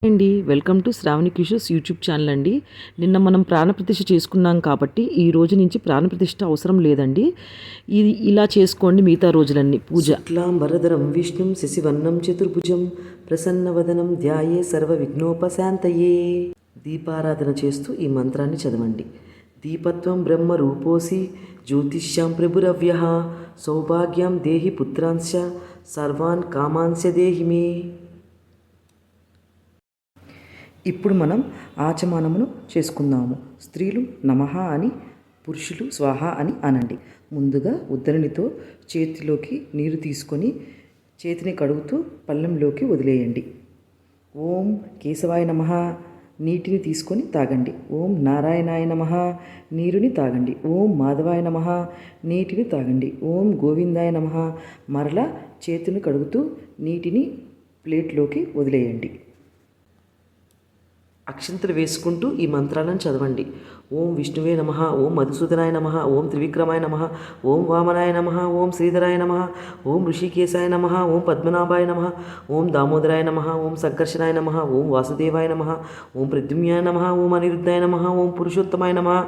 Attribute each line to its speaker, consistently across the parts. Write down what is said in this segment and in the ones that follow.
Speaker 1: అండి, welcome to Shravani Kishore's YouTube channel అండి. నిన్న మనం ప్రాణప్రతిష్ఠ చేసుకున్నాం కాబట్టి ఈ రోజు నుంచి ప్రాణప్రతిష్ఠ అవసరం లేదండి. ఇది ఇలా చేసుకోండి మిగతా రోజులన్నీ. పూజ
Speaker 2: శుక్లాంబరధరం విష్ణుం శశివర్ణం చతుర్భుజం ప్రసన్నవదనం ధ్యాయే సర్వ విఘ్నోపశాంతయే. దీపారాధన చేస్తూ ఈ మంత్రాన్ని చదవండి. దీపత్వం బ్రహ్మ రూపోసి జ్యోతిష్యాం ప్రభురవ్య సౌభాగ్యం దేహి పుత్రాంశ సర్వాన్ కామాంశ దేహి మే. ఇప్పుడు మనం ఆచమనమును చేసుకుందాము. స్త్రీలు నమః అని, పురుషులు స్వాహ అని అనండి. ముందుగా ఉద్దరణితో చేతిలోకి నీరు తీసుకొని చేతిని కడుగుతూ పళ్ళెంలోకి వదిలేయండి. ఓం కేశవాయ నమః నీటిని తీసుకొని తాగండి. ఓం నారాయణాయ నమః నీరుని తాగండి. ఓం మాధవాయ నమః నీటిని తాగండి. ఓం గోవిందాయ నమః. మరలా చేతిని కడుగుతూ నీటిని ప్లేట్లోకి వదిలేయండి. అక్షంతలు వేసుకుంటూ ఈ మంత్రాలను చదవండి. ఓం విష్ణువే నమః, ఓం మధుసూదనాయ నమః, ఓం త్రివిక్రమాయ నమః, ఓం వామనాయ నమః, ఓం శ్రీధరాయ నమః, ఓం ఋషికేశాయ నమః, ఓం పద్మనాభాయ నమః, ఓం దామోదరాయ నమః, ఓం సంకర్షణాయ నమః, ఓం వాసుదేవాయ నమః, ఓం ప్రద్యుమ్నాయ నమః, ఓం అనిరుద్ధాయ నమః, ఓం పురుషోత్తమాయ నమః,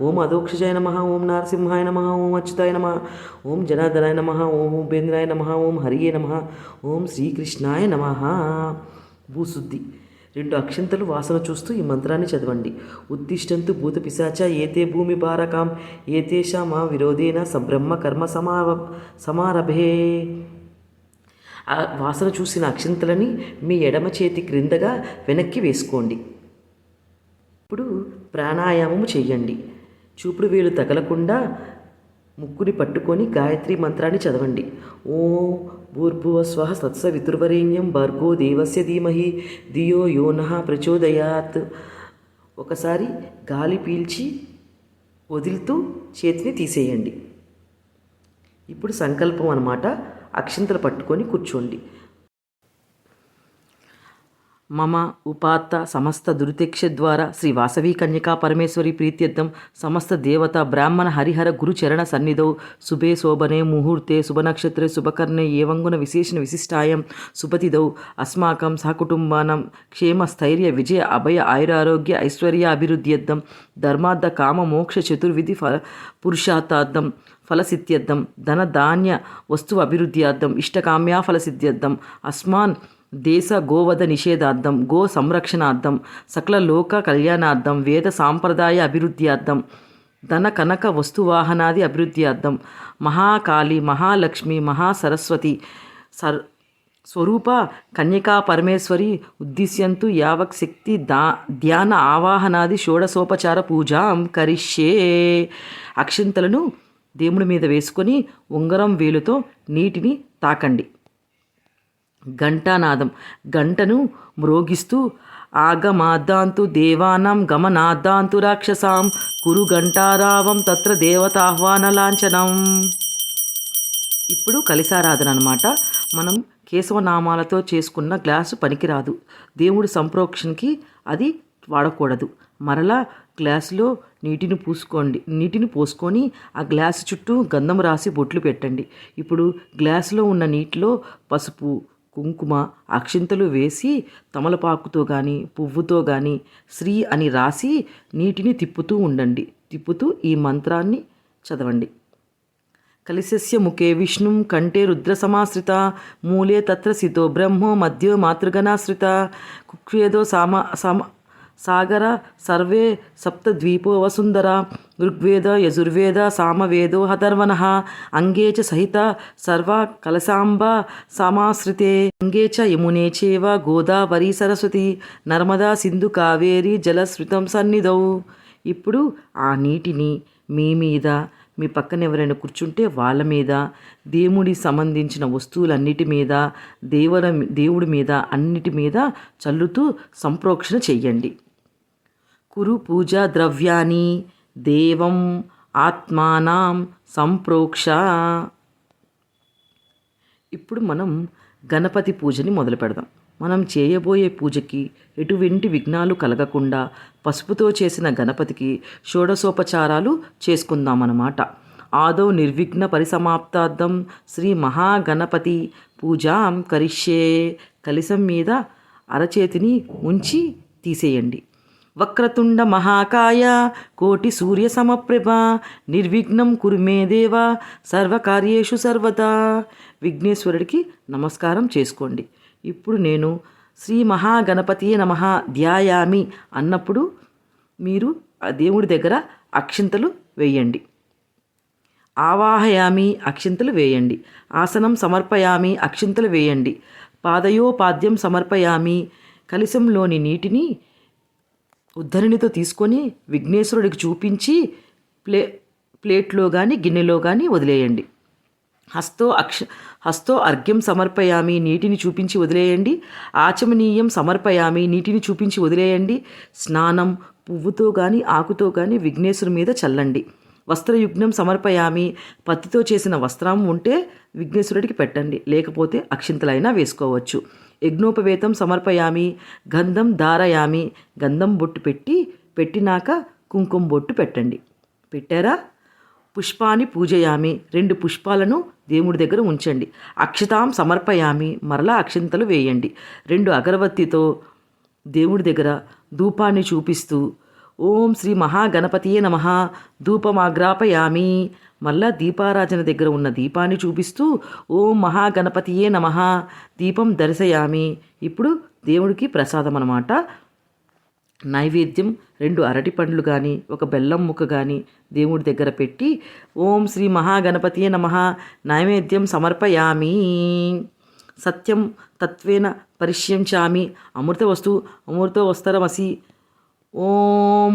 Speaker 2: ఓం అధోక్షజాయ నమః, ఓం నరసింహాయ నమః, ఓం అచ్యుతాయ నమః, ఓం జనార్దనాయ నమః, ఓం ఉపేంద్రాయ నమః, ఓం హరియే నమః, ఓం శ్రీకృష్ణాయ నమః. భూశుద్ధి. 2 అక్షంతలు వాసన చూస్తూ ఈ మంత్రాన్ని చదవండి. ఉత్తిష్టంతు భూత పిశాచ ఏతే భూమి భారకాం ఏతేషా మా విరోధేన సబ్రహ్మ కర్మ సమారభే. ఆ వాసన చూసిన అక్షంతలని మీ ఎడమ చేతి క్రిందగా వెనక్కి వేసుకోండి. ఇప్పుడు ప్రాణాయామము చెయ్యండి. చూపుడు వేలు తగలకుండా ముక్కుని పట్టుకొని గాయత్రి మంత్రాన్ని చదవండి. ఓం భూర్భువస్వః తత్సవితుర్వరేణ్యం భర్గో దేవస్య ధీమహి ధియో యో నః ప్రచోదయాత్. ఒకసారి గాలి పీల్చి వదులుతూ చేతిని తీసేయండి. ఇప్పుడు సంకల్పం అన్నమాట. అక్షంతలు పట్టుకొని కూర్చోండి. మమ ఉపాత్త సమస్త దురితేక్ష ద్వారా శ్రీ వాసవీ కన్యకా పరమేశ్వరి ప్రీత్యర్థం సమస్త దేవత బ్రాహ్మణ హరిహర గురు చరణ సన్నిధౌ శుభే శోభనే ముహూర్తే శుభనక్షత్రే శుభకర్ణే ఏవంగున విశేషణ విశిష్టాయం శుభతిదౌ అస్మాకం సహకుటుంబానం క్షేమ స్థైర్య విజయ అభయ ఆయురారోగ్య ఐశ్వర్య అభివృద్ధ్యర్థం ధర్మార్థ కామ మోక్ష చతుర్విధి పురుషార్థార్థం ఫలసిద్ధ్యర్థం ధన ధాన్య వస్తు అభివృద్ధ్యార్థం ఇష్టకామ్యా ఫలసిద్ధ్యర్థం అస్మాన్ దేశ గోవధ నిషేధార్థం గో సంరక్షణార్థం సకల లోక కళ్యాణార్థం వేద సాంప్రదాయ అభివృద్ధ్యార్థం ధన కనక వస్తువాహనాది అభివృద్ధ్యార్థం మహాకాళి మహాలక్ష్మి మహాసరస్వతి స్వరూప కన్యకా పరమేశ్వరి ఉద్దిశ్యంతు యావక్ శక్తి ధ్యాన ఆవాహనాది షోడశోపచార పూజాం కరిష్యే. అక్షింతలను దేవుడి మీద వేసుకొని ఉంగరం వేలుతో నీటిని తాకండి. ఘంటానాదం. గంటను మ్రోగిస్తూ ఆగమాద్దాంతు దేవానాం గమనాద్దాంతు రాక్షసాం కురు ఘంటారావం తత్ర దేవతాహ్వాన లాంఛనం. ఇప్పుడు కలిసారాధన అన్నమాట. మనం కేశవనామాలతో చేసుకున్న గ్లాసు పనికిరాదు. దేవుడి సంప్రోక్షణకి అది వాడకూడదు. మరలా గ్లాసులో నీటిని పోసుకొని ఆ గ్లాసు చుట్టూ గంధం రాసి బొట్లు పెట్టండి. ఇప్పుడు గ్లాసులో ఉన్న నీటిలో పసుపు కుంకుమ అక్షింతలు వేసి తమలపాకుతో కానీ పువ్వుతో కానీ శ్రీ అని రాసి నీటిని తిప్పుతూ ఉండండి. తిప్పుతూ ఈ మంత్రాన్ని చదవండి. కలిశస్య ముఖే విష్ణుం కంఠే రుద్ర సమాశ్రిత మూలే తత్ర సితో బ్రహ్మో మధ్యో మాతృగణాశ్రిత కుక్షేదో సాగర సర్వే సప్తద్వీపో వసుంధర ఋగ్వేద యజుర్వేద సామవేదో హధర్వణః అంగే చ సహిత సర్వ కలశాంబ సమాశ్రితే అంగే చ యమునే చేవ గోదావరి సరస్వతి నర్మదా సింధు కావేరి జలశ్రుతం సన్నిధౌ. ఇప్పుడు ఆ నీటిని మీ మీద, మీ పక్కన ఎవరైనా కూర్చుంటే వాళ్ళ మీద, దేవుడి సంబంధించిన వస్తువులన్నిటి మీద, దేవుడి మీద అన్నిటి మీద చల్లుతూ సంప్రోక్షణ చెయ్యండి. కురు పూజా ద్రవ్యాన్ని దేవం ఆత్మానాం సంప్రోక్ష. ఇప్పుడు మనం గణపతి పూజని మొదలు పెడదాం. మనం చేయబోయే పూజకి ఎటువంటి విఘ్నాలు కలగకుండా పసుపుతో చేసిన గణపతికి షోడశోపచారాలు చేసుకుందామన్నమాట. ఆదౌ నిర్విఘ్న పరిసమాప్తార్థం శ్రీ మహాగణపతి పూజాం కరిష్యే. కలశం మీద అరచేతిని ఉంచి తీసేయండి. వక్రతుండ మహాకాయ కోటి సూర్య సమప్రభ నిర్విఘ్నం కురు మే దేవ సర్వకార్యేషు సర్వదా. విఘ్నేశ్వరుడికి నమస్కారం చేసుకోండి. ఇప్పుడు నేను శ్రీ మహాగణపతియే నమః ధ్యాయామి అన్నప్పుడు మీరు ఆ దేవుడి దగ్గర అక్షింతలు వేయండి. ఆవాహయామి అక్షింతలు వేయండి. ఆసనం సమర్పయామి అక్షింతలు వేయండి. పాదయోపాద్యం సమర్పయామి. కలశంలోని నీటిని ఉద్ధరణితో తీసుకొని విఘ్నేశ్వరుడికి చూపించి ప్లేట్లో కానీ గిన్నెలో కానీ వదిలేయండి. హస్తో అర్ఘ్యం సమర్పయామి నీటిని చూపించి వదిలేయండి. ఆచమనీయం సమర్పయామి నీటిని చూపించి వదిలేయండి. స్నానం పువ్వుతో కానీ ఆకుతో కానీ విఘ్నేశ్వరు మీద చల్లండి. వస్త్రయుగ్నం సమర్పయామి పత్తితో చేసిన వస్త్రం ఉంటే విఘ్నేశ్వరుడికి పెట్టండి, లేకపోతే అక్షింతలైనా వేసుకోవచ్చు. యజ్ఞోపవేతం సమర్పయామి గంధం ధారయామి గంధం బొట్టు పెట్టినాక కుంకుమ బొట్టు పెట్టండి. పెట్టారా? పుష్పాన్ని పూజయామి 2 పుష్పాలను దేవుడి దగ్గర ఉంచండి. అక్షతాం సమర్పయామి మరలా అక్షింతలు వేయండి. 2 అగరబత్తితో దేవుడి దగ్గర ధూపాన్ని చూపిస్తూ ఓం శ్రీ మహాగణపతియే నమః ధూపమాగ్రాపయామి. మళ్ళా దీపారాజన దగ్గర ఉన్న దీపాన్ని చూపిస్తూ ఓం మహాగణపతియే నమః దీపం దర్శయామి. ఇప్పుడు దేవుడికి ప్రసాదం అన్నమాట. నైవేద్యం 2 అరటి పండ్లు కానీ 1 బెల్లం ముక్క కానీ దేవుడి దగ్గర పెట్టి ఓం శ్రీ మహాగణపతియే నమః నైవేద్యం సమర్పయామి. సత్యం తత్వేన పరిష్యంచామి అమృత వస్తరమసి. ఓం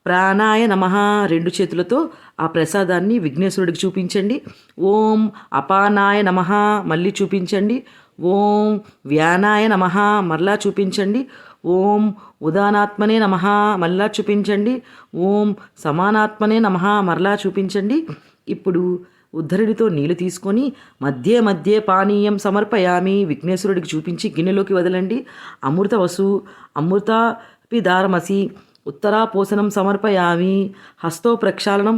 Speaker 2: ప్రాణాయ నమః 2 చేతులతో ఆ ప్రసాదాన్ని విఘ్నేశ్వరుడికి చూపించండి. ఓం అపానాయ నమః మళ్ళీ చూపించండి. ఓం వ్యానాయ నమః మరలా చూపించండి. ఓం ఉదానాత్మనే నమః మరలా చూపించండి. ఓం సమానాత్మనే నమః మరలా చూపించండి. ఇప్పుడు ఉద్ధరుడితో నీళ్లు తీసుకొని మధ్య పానీయం సమర్పయామి విఘ్నేశ్వరుడికి చూపించి గిన్నెలోకి వదలండి. అమృతాపిదారమసి ఉత్తరాపోసనం సమర్పయామి హస్తో ప్రక్షాళనం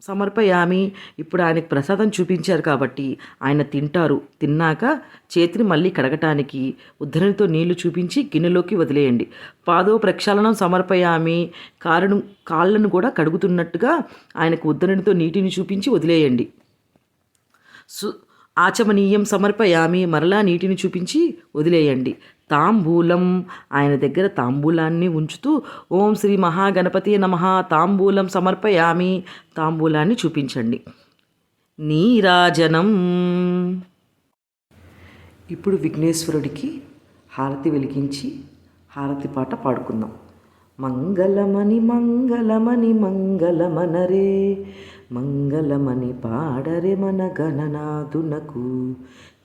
Speaker 2: సమర్పయామి. ఇప్పుడు ఆయనకు ప్రసాదం చూపించారు కాబట్టి ఆయన తింటారు. తిన్నాక చేతిని మళ్ళీ కడగటానికి ఉద్ధరణితో నీళ్లు చూపించి గిన్నెలోకి వదిలేయండి. పాదో ప్రక్షాళనం సమర్పయామి కాళ్ళను కూడా కడుగుతున్నట్టుగా ఆయనకు ఉద్ధరణితో నీటిని చూపించి వదిలేయండి. ఆచమనీయం సమర్పయామి మరలా నీటిని చూపించి వదిలేయండి. తాంబూలం ఆయన దగ్గర తాంబూలాన్ని ఉంచుతూ ఓం శ్రీ మహాగణపతి నమః తాంబూలం సమర్పయామి తాంబూలాన్ని చూపించండి. నీరాజనం. ఇప్పుడు విఘ్నేశ్వరుడికి హారతి వెలిగించి హారతి పాట పాడుకుందాం. మంగళమణి మంగళమణి మంగళమనరే మంగళమణి పాడరే మన గణనాథునకు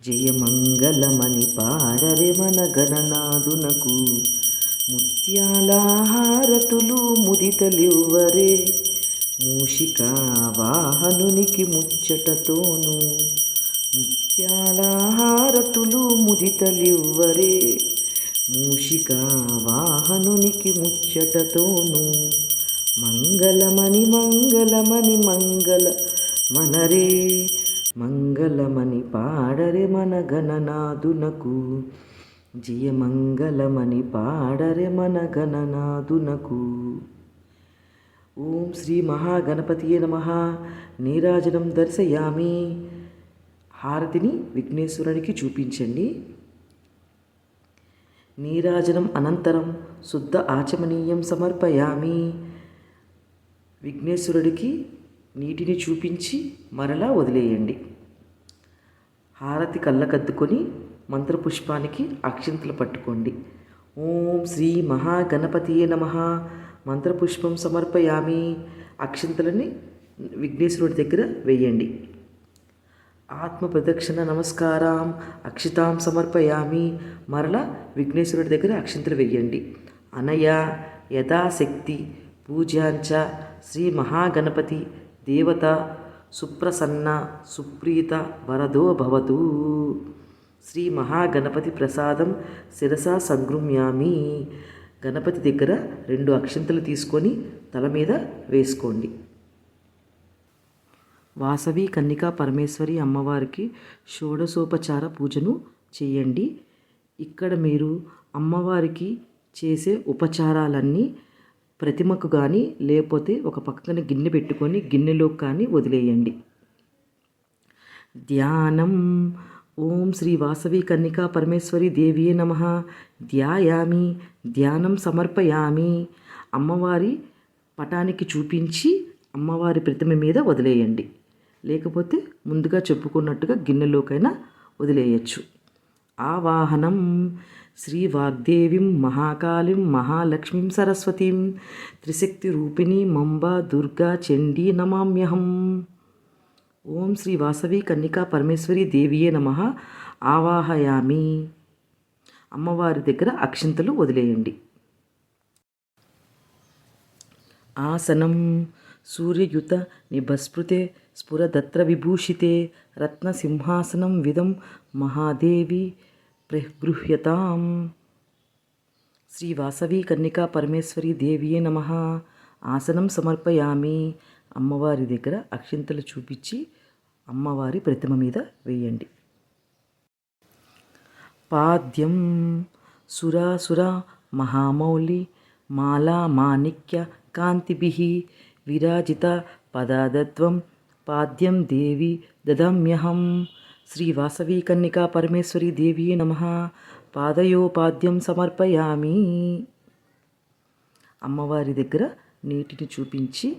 Speaker 2: జయ మంగళమణి పాడరే మన గణనాథునకు. ముత్యాల హారతులు ముదితలివ్వరే మూషికా వాహనునికి ముచ్చటతోను. ముత్యాల హారతులు ముదితలివ్వరే మూషికా వాహనునికి ముచ్చటతోను. మంగళమణి మంగళమణి మంగళ మనరే మంగళమణి పాడరే మన గణనాథునకు జయ మంగళమణి పాడరే మన గణనాథునకు. ఓం శ్రీ మహాగణపతియే నమః నీరాజనం దర్శయామి. హారతిని విఘ్నేశ్వరునికి చూపించండి. నీరాజనం అనంతరం శుద్ధ ఆచమనీయం సమర్పయామి. విఘ్నేశ్వరుడికి నీటిని చూపించి మరలా వదిలేయండి. హారతి కళ్ళకద్దుకొని మంత్రపుష్పానికి అక్షింతలు పట్టుకోండి. ఓం శ్రీ మహాగణపతియే నమః మంత్రపుష్పం సమర్పయామి. అక్షింతలని విఘ్నేశ్వరుడి దగ్గర వేయండి. ఆత్మ ప్రదక్షిణ నమస్కారం అక్షితాం సమర్పయామి. మరలా విఘ్నేశ్వరుడి దగ్గర అక్షింతలు వేయండి. అనయ యథాశక్తి పూజాంచ శ్రీ మహాగణపతి దేవత సుప్రసన్న సుప్రీత వరదో భవతు. శ్రీ మహాగణపతి ప్రసాదం శిరసా సంగృమ్యామి. గణపతి దగ్గర 2 అక్షింతలు తీసుకొని తల మీద వేసుకోండి. వాసవి కన్నికా పరమేశ్వరి అమ్మవారికి షోడశోపచార పూజను చేయండి. ఇక్కడ మీరు అమ్మవారికి చేసే ఉపచారాలన్నీ ప్రతిమకు కానీ లేకపోతే ఒక పక్కన గిన్నె పెట్టుకొని గిన్నెలో కానీ వదిలేయండి. ధ్యానం. ఓం శ్రీ వాసవి కన్నికా పరమేశ్వరి దేవియే నమః. ధ్యాయామి, ధ్యానం సమర్పయామి. అమ్మవారి పటానికి చూపించి అమ్మవారి ప్రతిమ మీద వదిలేయండి. లేకపోతే ముందుగా చెప్పుకున్నట్టుగా గిన్నెలోకైనా వదిలేయచ్చు. ఆవాహనం. శ్రీ వాగ్దేవిం మహాకాళిం మహాలక్ష్మీం సరస్వతీం త్రిశక్తి రూపిణి మంబా దుర్గా చండీ నమామ్యహం. ఓం శ్రీ వాసవి కన్నికా పరమేశ్వరి దేవియే నమః. ఆవాహయామి. అమ్మవారి దగ్గర అక్షింతలు వదిలేయండి. ఆసనం. సూర్యయుత నిభస్పృతే స్ఫురదత్ర విభూషితే రత్నసింహాసనం విదం మహాదేవి ప్రగృహ్యతాం. శ్రీ వాసవి కన్నికా పరమేశ్వరి దేవియే నమః. ఆసనం సమర్పయామి. అమ్మవారి దగ్గర అక్షింతలు చూపించి అమ్మవారి ప్రతిమ మీద వేయండి. పాద్యం. సురాసుర మహామౌళి మాలా మాణిక్య కాంతిభిః విరాజిత పదాదత్వం పాద్యం దేవి దదామ్యహం. శ్రీ వాసవి కన్నికా పరమేశ్వరి దేవియే నమః. పాదయోపాద్యం సమర్పయామి. అమ్మవారి దగ్గర నీటిని చూపించి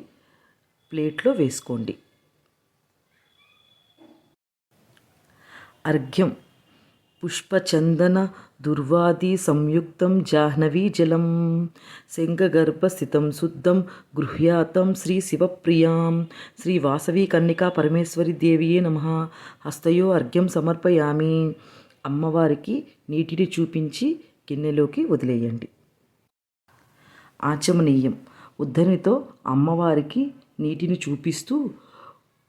Speaker 2: ప్లేట్లో వేసుకోండి. అర్ఘ్యం. పుష్పచందన దుర్వాది సంయుక్తం జాహ్నవీ జలం శంఖగర్భస్థితం శుద్ధం గృహ్యాతం శ్రీ శివప్రియాం. శ్రీ వాసవి కన్నికా పరమేశ్వరి దేవియే నమః. హస్తయో అర్ఘ్యం సమర్పయామి. అమ్మవారికి నీటిని చూపించి గిన్నెలోకి వదిలేయండి. ఆచమనీయం. ఉద్ధరితో అమ్మవారికి నీటిని చూపిస్తూ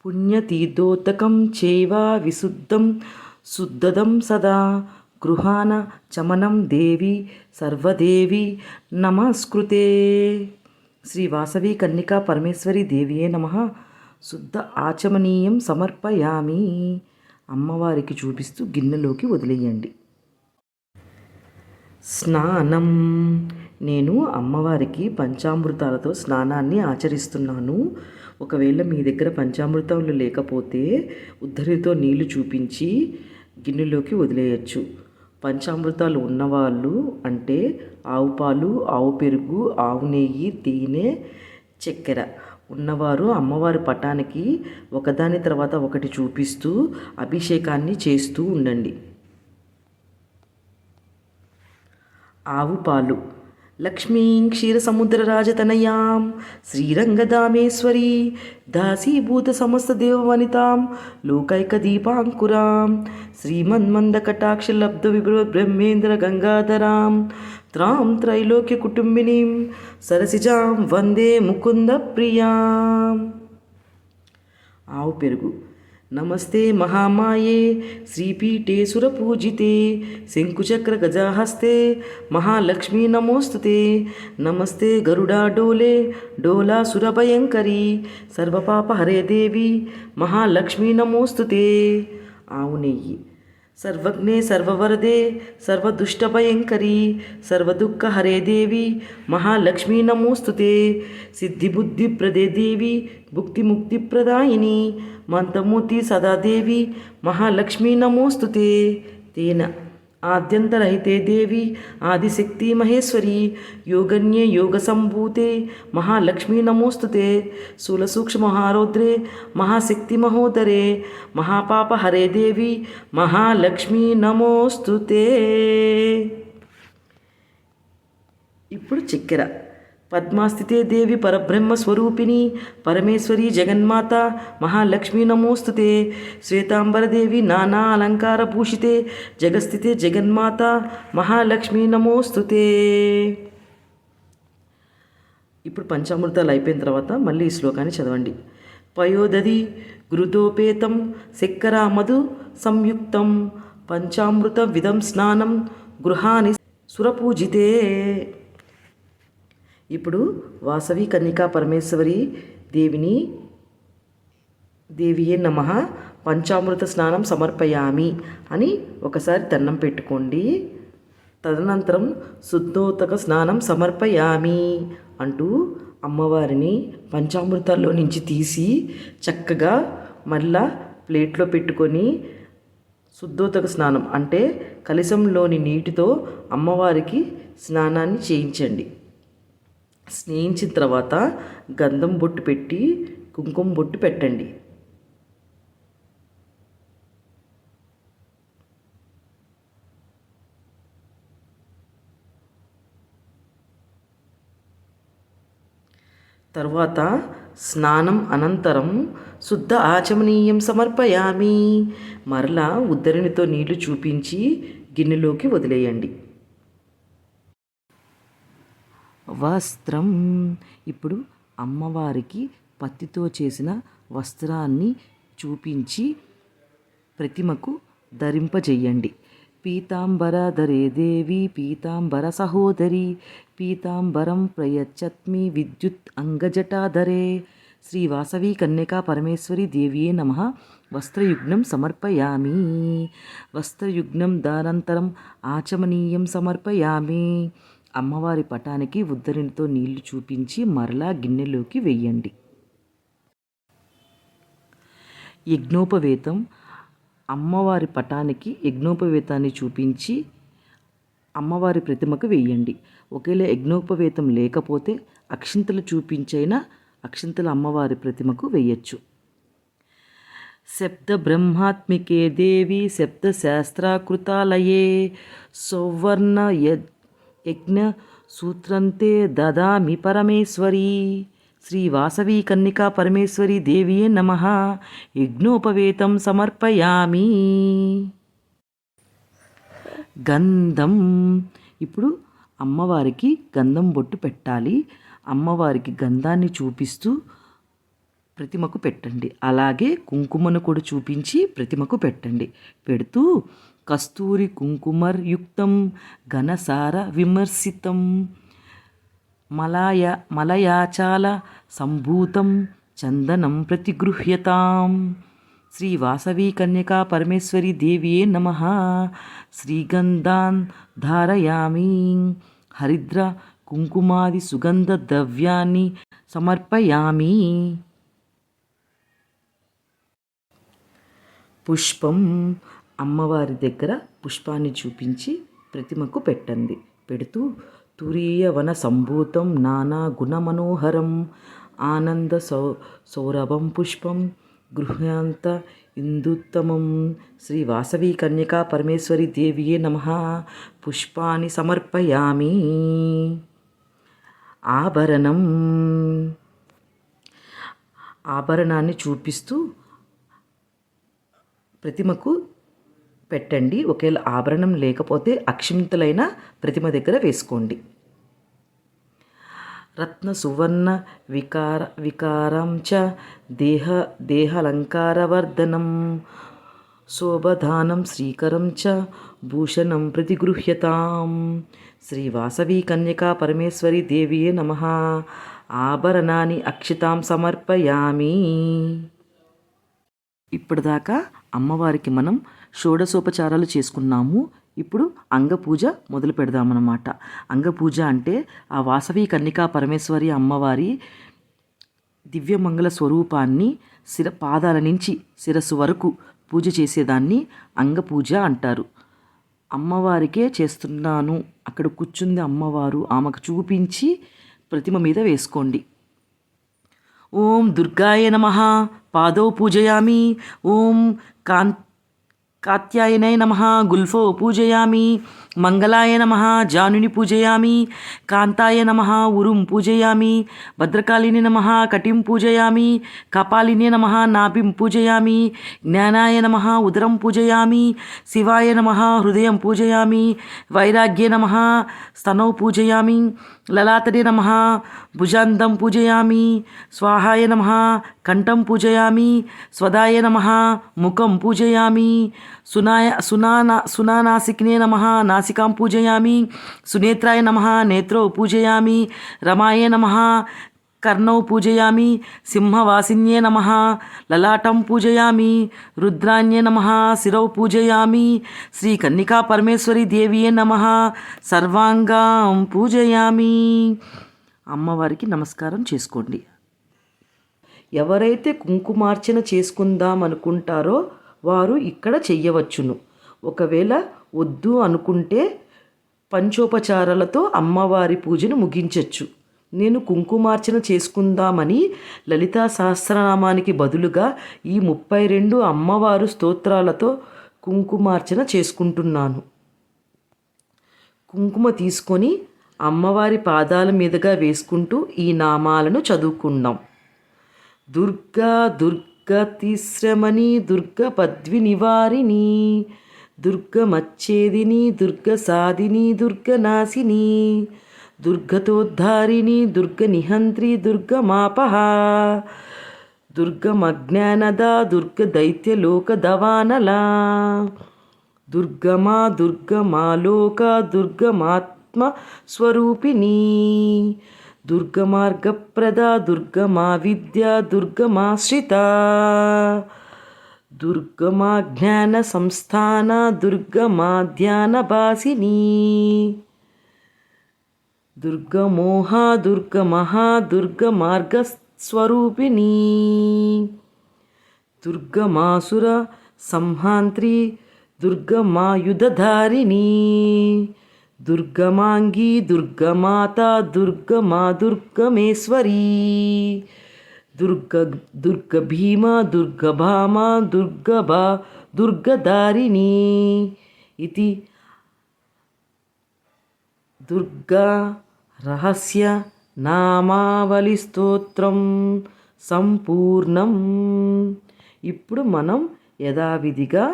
Speaker 2: పుణ్యతీర్థోదకం చైవా విశుద్ధం శుద్ధదం సదా గృహాన చమనం దేవి సర్వదేవి నమస్కృతే. శ్రీ వాసవి కన్నికా పరమేశ్వరి దేవియే నమః. శుద్ధ ఆచమనీయం సమర్పయామి. అమ్మవారికి చూపిస్తూ గిన్నెలోకి వదిలేయండి. స్నానం. నేను అమ్మవారికి పంచామృతాలతో స్నానాన్ని ఆచరిస్తున్నాను. ఒకవేళ మీ దగ్గర పంచామృతాలు లేకపోతే ఉద్ధరితో నీళ్లు చూపించి గిన్నెలోకి వదిలేయచ్చు. పంచామృతాలు ఉన్నవాళ్ళు అంటే ఆవు పాలు, ఆవు పెరుగు, ఆవు నెయ్యి, తేనె, చక్కెర ఉన్నవారు అమ్మవారి పటానికి ఒకదాని తర్వాత ఒకటి చూపిస్తూ అభిషేకాన్ని చేస్తూ ఉండండి. ఆవు పాలు. లక్ష్మీం క్షీరసముద్రరాజతనయాం శ్రీరంగదామేశ్వరీ దాసీభూత సమస్త దేవవనితాం లోకైకదీపాంకురాం శ్రీమన్మందకటాక్షలబ్ధ విభ్ర బ్రహ్మేంద్ర గంగాధరాం త్రాం త్రైలోక్య కుటుంబినీం సరసిజాం వందే ముకుంద ప్రియాం. ఆవు పెరుగు. నమస్తే మహామాయే శ్రీపీఠే సురపూజితే శంకుచక్ర గజాహస్తే మహాలక్ష్మీ నమోస్తుతే. నమస్తే గరుడాడోలే డోలాసురభయంకరీ సర్వపాపహరే దేవి మహాలక్ష్మీ నమోస్తుతే. ఆవు నెయ్యి. సర్వజ్ఞే సర్వవరదే సర్వదుష్టభయంకరీ సర్వదుఃఖహరే దేవి మహాలక్ష్మీ నమోస్తుతే. సిద్ధిబుద్ధిప్రదే దేవి భుక్తిముక్తిప్రదాయిని మంత్రమూర్తి సదాదేవి మహాలక్ష్మీ నమోస్తుతే. తేన. ఆద్యంతరహితే దేవి ఆదిశక్తి మహేశ్వరి యోగన్యే యోగసంభూతే మహాలక్ష్మీ నమోస్తుతే. స్థూలసూక్ష్మహారౌద్రే మహాశక్తి మహోదరే మహాపాపహరే దేవి మహాలక్ష్మీ నమోస్తుతే. ఇప్పుడు చక్కెర. పద్మాస్థితే దేవి పరబ్రహ్మస్వరూపిణి పరమేశ్వరి జగన్మాత మహాలక్ష్మీ నమోస్తుతే. శ్వేతాంబరదేవి నానా అలంకారభూషితే జగస్థితే జగన్మాత మహాలక్ష్మీ నమోస్తుతే. ఇప్పుడు పంచామృతాలు అయిపోయిన తర్వాత మళ్ళీ ఈ శ్లోకాన్ని చదవండి. పయోదధి ఘృతోపేతం శక్కరా మధు సంయుక్తం పంచామృత విధం స్నానం గృహాని సురపూజితే. ఇప్పుడు వాసవి కన్నికా పరమేశ్వరి దేవియే నమః పంచామృత స్నానం సమర్పయామి అని ఒకసారి దండం పెట్టుకోండి. తదనంతరం శుద్ధోదక స్నానం సమర్పయామి అంటూ అమ్మవారిని పంచామృతాల్లో నుంచి తీసి చక్కగా మళ్ళా ప్లేట్లో పెట్టుకొని శుద్ధోదక స్నానం అంటే కలశంలోని నీటితో అమ్మవారికి స్నానాన్ని చేయించండి. స్నేహించిన తర్వాత గంధం బొట్టు పెట్టి కుంకుమ బొట్టు పెట్టండి. తర్వాత స్నానం అనంతరం శుద్ధ ఆచమనీయం సమర్పయామి. మరలా ఉద్దరినితో నీళ్లు చూపించి గిన్నెలోకి వదిలేయండి. వస్త్రం. ఇప్పుడు అమ్మవారికి పత్తితో చేసిన వస్త్రాన్ని చూపించి ప్రతిమకు ధరింపజేయండి. పీతాంబరధరే దేవి పీతాంబర సహోదరి పీతాంబరం ప్రయచ్చత్మి విద్యుత్ అంగజటాధరే శ్రీ వాసవి కన్యకా పరమేశ్వరి దేవియే నమః. వస్త్రయుగ్నం సమర్పయామి. వస్త్రయుగ్నం దానంతరం ఆచమనీయం సమర్పయామి. అమ్మవారి పటానికి ఉద్దరినితో నీళ్లు చూపించి మరలా గిన్నెలోకి వెయ్యండి. యజ్ఞోపవేతం. అమ్మవారి పటానికి యజ్ఞోపవేతాన్ని చూపించి అమ్మవారి ప్రతిమకు వెయ్యండి. ఒకవేళ యజ్ఞోపవేతం లేకపోతే అక్షింతలు చూపించైనా అక్షింతలు అమ్మవారి ప్రతిమకు వెయ్యొచ్చు. శబ్ద బ్రహ్మాత్మికే దేవి శబ్ద శాస్త్రాకృతాలయే సౌవర్ణ యజ్ఞ సూత్రంతే దదామి పరమేశ్వరి శ్రీ వాసవి కన్యకా పరమేశ్వరి దేవియే నమః. యజ్ఞోపవేతం సమర్పయామి. గంధం. ఇప్పుడు అమ్మవారికి గంధం బొట్టు పెట్టాలి. అమ్మవారికి గంధాన్ని చూపిస్తూ ప్రతిమకు పెట్టండి. అలాగే కుంకుమను కూడా చూపించి ప్రతిమకు పెట్టండి. పెడుతూ కస్తూరి కుంకుమర్యుక్తం ఘనసార విమర్శితం మలయాచాల సంభూతం చందనం ప్రతిగృహ్యతాం. శ్రీ వాసవి కన్యకా పరమేశ్వరి దేవియే నమః. శ్రీగంధాన్ ధారయామి. హరిద్ర కుంకుమాది సుగంధ ద్రవ్యాన్ని సమర్పయామి. పుష్పం. అమ్మవారి దగ్గర పుష్పాన్ని చూపించి ప్రతిమకు పెట్టండి. పెడుతూ తురీయవన సంభూతం నానా గుణమనోహరం ఆనంద సౌరభం పుష్పం గృహ్యాంత ఇందుత్తమం. శ్రీ వాసవి కన్యకా పరమేశ్వరి దేవియే నమః. పుష్పాన్ని సమర్పయామి. ఆభరణం. ఆభరణాన్ని చూపిస్తూ ప్రతిమకు పెట్టండి. ఒకవేళ ఆభరణం లేకపోతే అక్షింతలైన ప్రతిమ దగ్గర వేసుకోండి. రత్న సువర్ణ వికారం చ దేహాలంకారవర్ధనం శోభధానం శ్రీకరం చ భూషణం ప్రతిగృహ్యతాం. శ్రీ వాసవి కన్యకా పరమేశ్వరి దేవియే నమః. ఆభరణాన్ని అక్షితాం సమర్పయామి. ఇప్పటిదాకా అమ్మవారికి మనం షోడశోపచారాలు చేసుకున్నాము. ఇప్పుడు అంగపూజ మొదలు పెడదామన్నమాట. అంగపూజ అంటే ఆ వాసవి కన్యకా పరమేశ్వరి అమ్మవారి దివ్యమంగళ స్వరూపాన్ని పాదాల నుంచి శిరస్సు వరకు పూజ చేసేదాన్ని అంగపూజ అంటారు. అమ్మవారికే చేస్తున్నాను, అక్కడ కూర్చుంది అమ్మవారు, ఆమెకు చూపించి ప్రతిమ మీద వేసుకోండి. ఓం దుర్గాయ నమః పాదౌ పూజయామి. ఓం కాత్యాయనాయ నమః గుల్ఫో పూజయామి. మంగళాయ నమః జానుని పూజయామి. కాంతాయ నమః ఉరుం పూజయామి. భద్రకాళిని నమః కటిం పూజయామి. కపాలిని నమః నాభిం పూజయామి. జ్ఞానాయ నమః ఉదరం పూజయామి. శివాయ నమః హృదయం పూజయామి. వైరాగ్య నమః స్తనౌ పూజయామి. లలాటనే నమః భుజాంతం పూజయామి. స్వాహాయ నమః కంఠం పూజయామి. స్వదాయ నమః ముఖం పూజయామి. సునానాసికినే నమః నాసికాం పూజయామి. సునేత్రాయ నమః నేత్రౌ పూజయామి. రమాయ నమః కర్ణౌ పూజయామి సింహవాసిన్యే నమః లలాటం పూజయామి రుద్రాన్యే నమః శిరౌ పూజయామి శ్రీ కన్నికా పరమేశ్వరి దేవియే నమః సర్వాంగాం పూజయామి. అమ్మవారికి నమస్కారం చేసుకోండి. ఎవరైతే కుంకుమార్చన చేసుకుందాం అనుకుంటారో వారు ఇక్కడ చెయ్యవచ్చును. ఒకవేళ వద్దు అనుకుంటే పంచోపచారాలతో అమ్మవారి పూజను ముగించవచ్చు. నేను కుంకుమార్చన చేసుకుందామని లలితా సహస్రనామానికి బదులుగా ఈ 32 అమ్మవారు స్తోత్రాలతో కుంకుమార్చన చేసుకుంటున్నాను. కుంకుమ తీసుకొని అమ్మవారి పాదాల మీదుగా వేసుకుంటూ ఈ నామాలను చదువుకుందాం. దుర్గా దుర్గతిశ్రమణి దుర్గ పద్వి నివారిణి దుర్గమచ్ఛేదిని దుర్గసాదిని దుర్గనాశిని దుర్గతోద్ధారిణి దుర్గనిహంత్రి దుర్గమాపహ దుర్గమజ్ఞానద దుర్గదైత్యలోకదవానలా దుర్గమా దుర్గమాలోక దుర్గమాత్మస్వరూపిణి దుర్గమార్గప్రద దుర్గమా విద్య దుర్గమాశ్రిత దుర్గమా జ్ఞాన సంస్థాన దుర్గమా ధ్యానభాసిని దుర్గమోహ దుర్గమహ దుర్గమార్గస్వరూపిణి దుర్గమాసుర సంహాంత్రి దుర్గమాయుధధారిణి దుర్గమాంగి దుర్గమాత దుర్గమా దుర్గమేశ్వరీ దుర్గభీమ దుర్గభామ దుర్గదారిణి ఇది దుర్గా రహస్య నామావళి స్తోత్రం సంపూర్ణం. ఇప్పుడు మనం యథావిధిగా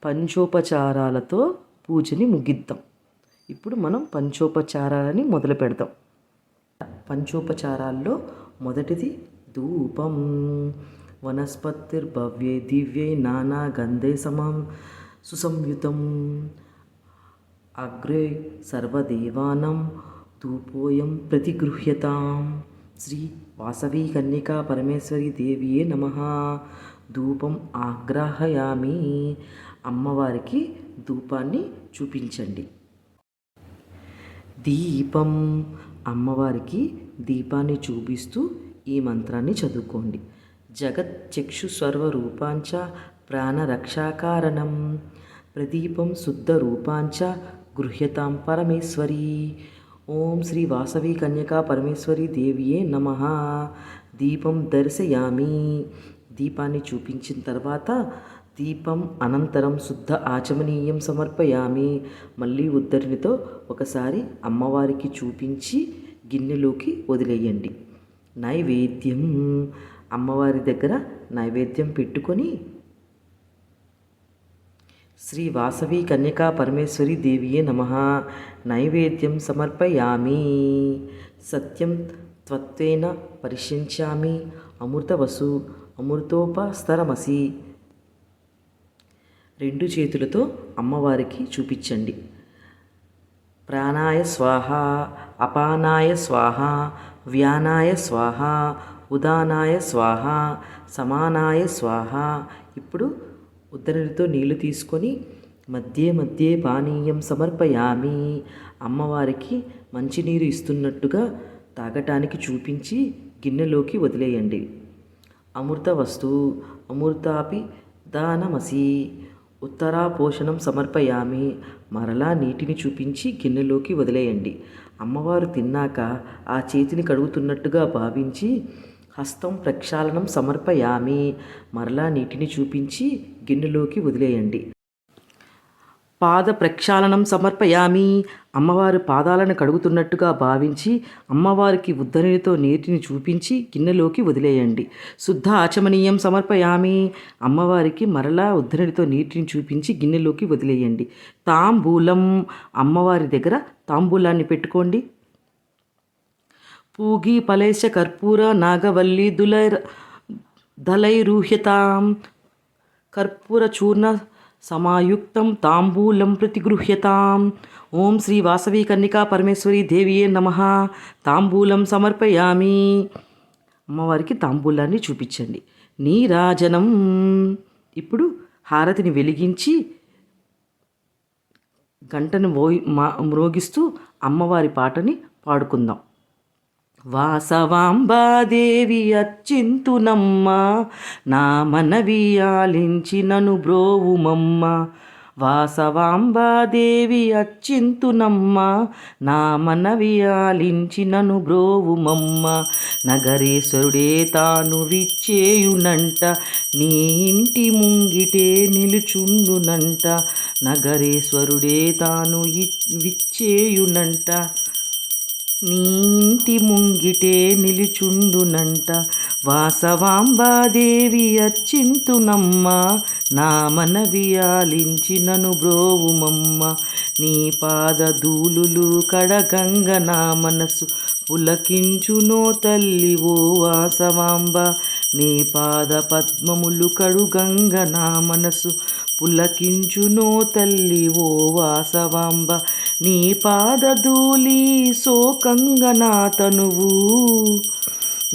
Speaker 2: పంచోపచారాలతో పూజని ముగిద్దాం. ఇప్పుడు మనం పంచోపచారాలని మొదలు పెడదాం. పంచోపచారాల్లో మొదటిది ధూపం. వనస్పతిర్భవ్యై దివ్యై నానా గంధై సమం సుసంయుతం అగ్రే సర్వదేవానం ధూపోయం ప్రతిగృహ్యతాం. శ్రీ వాసవి కన్నికా పరమేశ్వరి దేవియే నమః. ధూపం ఆగ్రాహయామి. అమ్మవారికి ధూపాన్ని చూపించండి. దీపం. అమ్మవారికి దీపాన్ని చూపిస్తూ ఈ మంత్రాన్ని చదువుకోండి. జగచ్చక్షు సర్వరూపాంచ ప్రాణరక్షాకారణం ప్రదీపం శుద్ధ రూపాంచ గృహ్యతాం పరమేశ్వరి. ఓం శ్రీ వాసవి కన్యకా పరమేశ్వరి దేవియే నమః. దీపం దర్శయామి. దీపాన్ని చూపించిన తర్వాత దీపం అనంతరం శుద్ధ ఆచమనీయం సమర్పయామి. మళ్ళీ ఉద్దరినితో ఒకసారి అమ్మవారికి చూపించి గిన్నెలోకి వదిలేయండి. నైవేద్యం. అమ్మవారి దగ్గర నైవేద్యం పెట్టుకొని శ్రీ వాసవి కన్యకా పరమేశ్వరి దేవియే నమః. నైవేద్యం సమర్పయామి. సత్యం త్వత్వేన పరిశించామి అమృతవసు అమృతోపస్తరమసి. 2 చేతులతో అమ్మవారికి చూపించండి. ప్రాణాయ స్వాహ అపానాయ స్వాహ వ్యానాయ స్వాహ ఉదానాయ స్వాహ సమానాయ స్వాహ. ఇప్పుడు ఉద్దరితో నీళ్లు తీసుకొని మధ్య మధ్య పానీయం సమర్పయామి. అమ్మవారికి మంచినీరు ఇస్తున్నట్టుగా తాగటానికి చూపించి గిన్నెలోకి వదిలేయండి. అమృత వస్తువు అమృతాపి దానమసి. ఉత్తరాపోషణం సమర్పయామి. మరలా నీటిని చూపించి గిన్నెలోకి వదిలేయండి. అమ్మవారు తిన్నాక ఆ చేతిని కడుగుతున్నట్టుగా భావించి హస్తం ప్రక్షాళనం సమర్పయామి. మరలా నీటిని చూపించి గిన్నెలోకి వదిలేయండి. పాద ప్రక్షాళనం సమర్పయామి. అమ్మవారు పాదాలను కడుగుతున్నట్టుగా భావించి అమ్మవారికి ఉద్దరినితో నీటిని చూపించి గిన్నెలోకి వదిలేయండి. శుద్ధ ఆచమనీయం సమర్పయామి. అమ్మవారికి మరలా ఉద్దరినితో నీటిని చూపించి గిన్నెలోకి వదిలేయండి. తాంబూలం. అమ్మవారి దగ్గర తాంబూలాన్ని పెట్టుకోండి. పూగి ఫలైశ కర్పూర నాగవల్లి దళైరూహ్యతాం. కర్పూర చూర్ణ సమాయుక్తం తాంబూలం ప్రతిగృహ్యతాం. ఓం శ్రీ వాసవి కన్నికా పరమేశ్వరి దేవియే నమః. తాంబూలం సమర్పయామి. అమ్మవారికి తాంబూలాన్ని చూపించండి. నీరాజనం. ఇప్పుడు హారతిని వెలిగించి గంటను మ్రోగిస్తూ అమ్మవారి పాటని పాడుకుందాం. వాసవాంబాదేవి అర్చింతునమ్మ, నా మనవి ఆలించి నను బ్రోవుమమ్మ. వాసవాంబాదేవి అర్చింతునమ్మ, నా మనవి ఆలించి నను బ్రోవుమమ్మ. నగరేశ్వరుడే తాను విచ్చేయునంట, నీ ఇంటి ముంగిటే నిలుచుండునంట. నగరేశ్వరుడే తాను విచ్చేయునంట, నీ ఇంటి ముంగిటే నిలుచుండునంట. వాసవాంబాదేవి అర్చింతునమ్మ, నా మనవి ఆలించి నను బ్రోవుమమ్మ. నీ పాదధూళులు కడగంగ నా మనసు పులకించునో తల్లి ఓ వాసవాంబ. నీ పాద పద్మములు కడుగంగ నా మనసు పులకించునో తల్లి ఓ వాసవాంబ. నీ పాదధూళి సోకంగ నా తనువు,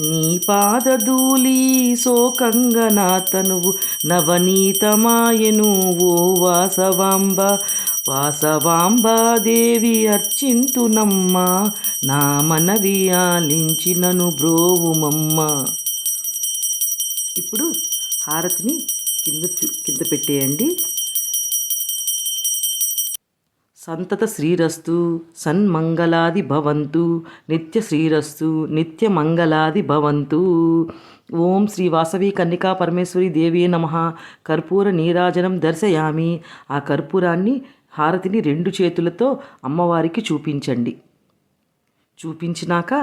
Speaker 2: నీ పాదధూళి సోకంగ నా తనువు నవనీతమాయను ఓ వాసవాంబ. వాసవాంబాదేవి అర్చింతునమ్మ, నా మనవి ఆలించి నను బ్రోవుమమ్మ. ఇప్పుడు హారతిని కింద పెట్టేయండి. సంతత శ్రీరస్తు సన్మంగళాది భవంతు, నిత్య శ్రీరస్తు నిత్య మంగళాది భవంతు. ఓం శ్రీ వాసవి కన్నికా పరమేశ్వరి దేవియే నమః. కర్పూర నీరాజనం దర్శయామి. ఆ కర్పూరాన్ని హారతిని 2 చేతులతో అమ్మవారికి చూపించండి. చూపించినాక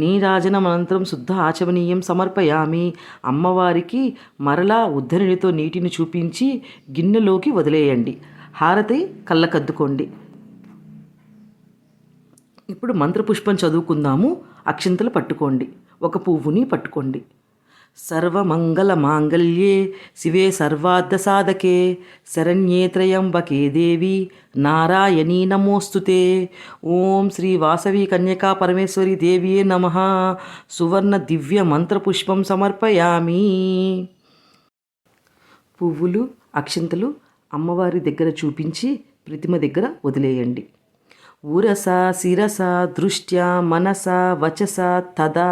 Speaker 2: నీరాజనం అనంతరం శుద్ధ ఆచమనీయం సమర్పయామి. అమ్మవారికి మరలా ఉద్ధరణితో నీటిని చూపించి గిన్నెలోకి వదిలేయండి. హారతి కళ్ళకద్దుకోండి. ఇప్పుడు మంత్రపుష్పం చదువుకుందాము. అక్షింతలు పట్టుకోండి. ఒక పువ్వుని పట్టుకోండి. సర్వమంగళ మాంగళ్యే శివే సర్వార్థ సాధకే శరణ్యే త్రయంబకే దేవి నారాయణీ నమోస్తుతే. ఓం శ్రీ వాసవి కన్యకా పరమేశ్వరి దేవియే నమః. సువర్ణ దివ్య మంత్రపుష్పం సమర్పయామి. పువ్వులు అక్షింతలు అమ్మవారి దగ్గర చూపించి ప్రతిమ దగ్గర వదిలేయండి. ఉరస శిరస దృష్ట్యా మనస వచస తదా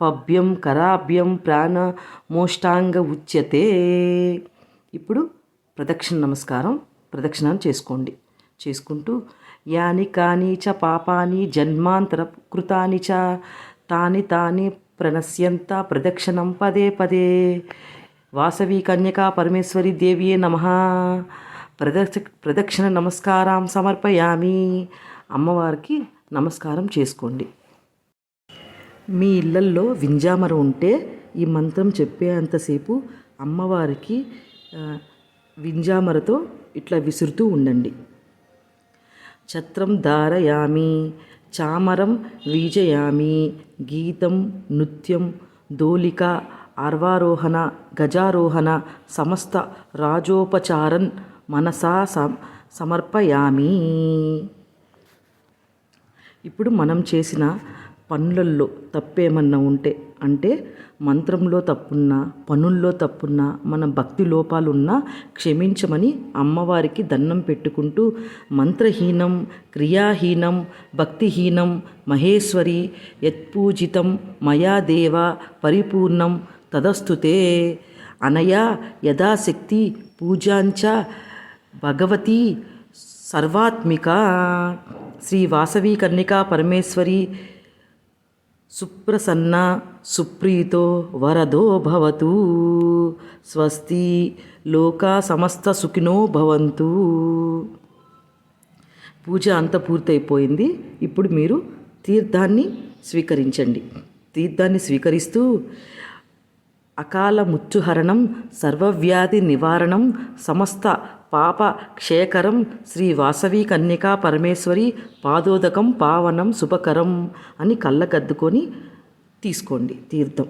Speaker 2: పభ్యం కరాభ్యం ప్రాణమోష్టాంగ ఉచ్యతే. ఇప్పుడు ప్రదక్షిణం చేసుకుంటూ యాని కాని చ పాపాని జన్మాంతర కృతాని చ తాని ప్రణశ్యంత ప్రదక్షిణం పదే పదే. వాసవి కన్యకా పరమేశ్వరి దేవియే నమః. ప్రదక్షిణ నమస్కారం సమర్పయామి. అమ్మవారికి నమస్కారం చేసుకోండి. మీ ఇళ్ళల్లో వింజామరం ఉంటే ఈ మంత్రం చెప్పేంతసేపు అమ్మవారికి వింజామరతో ఇట్లా విసురుతూ ఉండండి. ఛత్రం ధారయామి, చామరం వీజయామి, గీతం నృత్యం దోలిక ఆర్వారోహణ గజారోహణ సమస్త రాజోపచారన్ మనసా సమర్పయామి. ఇప్పుడు మనం చేసిన పనులలో తప్పేమన్నా ఉంటే, అంటే మంత్రంలో తప్పున్నా పనుల్లో తప్పున్నా మన భక్తి లోపాలున్నా క్షమించమని అమ్మవారికి దండం పెట్టుకుంటూ మంత్రహీనం క్రియాహీనం భక్తిహీనం మహేశ్వరి యత్పూజితం మయా దేవ పరిపూర్ణం తదస్తుతే అనయా యథాశక్తి పూజాంచ భగవతి సర్వాత్మిక. శ్రీ వాసవి కన్నికా పరమేశ్వరి సుప్రసన్న సుప్రీతో వరదో భవతు. స్వస్తి. లోకా సమస్త సుఖినో భవంతు. పూజ అంతా పూర్తయిపోయింది. ఇప్పుడు మీరు తీర్థాన్ని స్వీకరించండి. తీర్థాన్ని స్వీకరిస్తూ అకాల మృత్యుహరణం సర్వవ్యాధి నివారణం సమస్త పాప క్షేకరం శ్రీ వాసవి కన్యకా పరమేశ్వరి పాదోదకం పావనం శుభకరం అని కళ్ళకద్దుకొని తీసుకోండి తీర్థం.